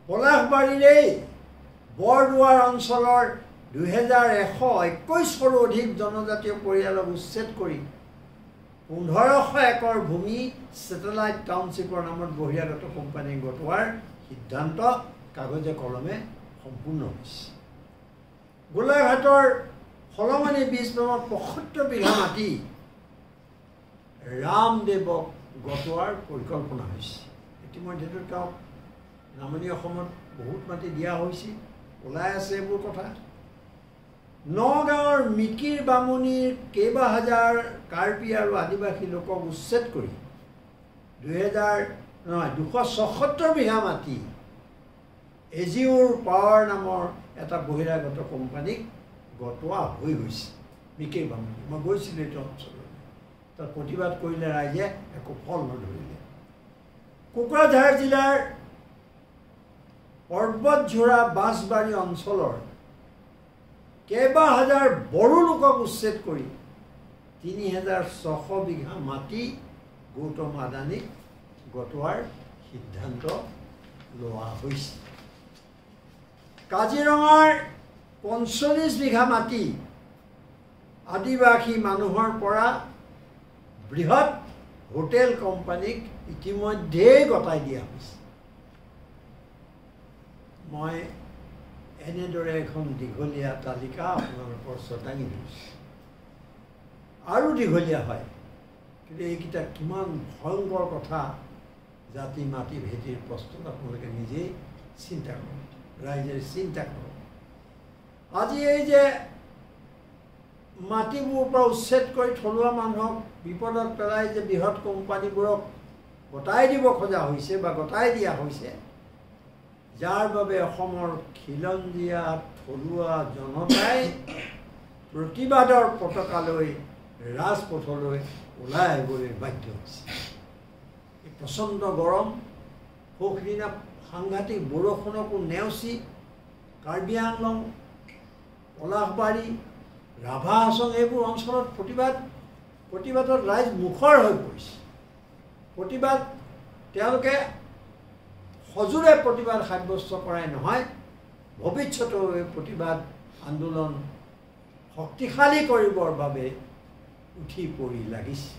পলাশবাৰীৰেই বৰদুৱাৰ অঞ্চলৰ 2121 অধিক জনজাতীয় পৰিয়ালক উচ্ছেদ কৰি 1500 একৰ ভূমি ছেটেলাইট টাউনশ্বিপৰ নামত বহিৰাগত কোম্পানী গটোৱাৰ সিদ্ধান্ত কাগজে কলমে সম্পূৰ্ণ হৈছে। গোলাঘাটৰ ফলমানি বীজ নামত 75 বিঘা মাটি ৰামদেৱক গটোৱাৰ পৰিকল্পনা হৈছে। ইতিমধ্যে তেওঁক নামনি অসমত বহুত মাটি দিয়া হৈছিল, ওলাই আছে এইবোৰ কথা। নগাঁৱৰ মিকিৰ বামুণীৰ কেইবা হাজাৰ কাৰ্বি আৰু আদিবাসী লোকক উচ্ছেদ কৰি 276 বিঘা মাটি এজিউৰ পাৱাৰ নামৰ এটা বহিৰাগত কোম্পানীক গটোৱা হৈ গৈছে। মিকিৰ বামুণী মই গৈছিলোঁ এইটো অঞ্চললৈ, তাত প্ৰতিবাদ কৰিলে ৰাইজে একো ফল নধৰিলে। কোকৰাঝাৰ জিলাৰ পৰ্বতঝোৰা বাঁশবাৰী অঞ্চলৰ কেইবা হাজাৰ বড়ো লোকক উচ্ছেদ কৰি 3600 বিঘা মাটি গৌতম আদানীক গটোৱাৰ সিদ্ধান্ত লোৱা হৈছে। কাজিৰঙাৰ 45 বিঘা মাটি আদিবাসী মানুহৰ পৰা বৃহৎ হোটেল কোম্পানীক ইতিমধ্যেই গতাই দিয়া হৈছে। মই এনেদৰে এখন দীঘলীয়া তালিকা আপোনালোকৰ ওচৰত দাঙি ধৰিছোঁ, আৰু দীঘলীয়া হয়, কিন্তু এইকেইটা কিমান ভয়ংকৰ কথা জাতি মাটি ভেটিৰ প্ৰশ্নত আপোনালোকে নিজেই চিন্তা কৰক, ৰাইজে চিন্তা কৰক। আজি এই যে মাটিবোৰৰ পৰা উচ্ছেদ কৰি থলুৱা মানুহক বিপদত পেলাই যে বৃহৎ কোম্পানীবোৰক গতাই দিব খোজা হৈছে বা গতাই দিয়া হৈছে, যাৰ বাবে অসমৰ খিলঞ্জীয়া থলুৱা জনতাই প্ৰতিবাদৰ পতাকালৈ ৰাজপথলৈ ওলাই আহিবলৈ বাধ্য হৈছে। এই প্ৰচণ্ড গৰম, সৌদিনা সাংঘাতিক বৰষুণকো নেওচি কাৰ্বি আংলং, পলাশবাৰী, ৰাভা হাছং এইবোৰ অঞ্চলত প্ৰতিবাদত ৰাইজ মুখৰ হৈ পৰিছে। প্ৰতিবাদ তেওঁলোকে সজোৰে প্ৰতিবাদ সাব্যস্ত কৰাই নহয়, ভৱিষ্যতেও এই প্ৰতিবাদ আন্দোলন শক্তিশালী কৰিবৰ বাবে উঠি পৰি লাগিছে।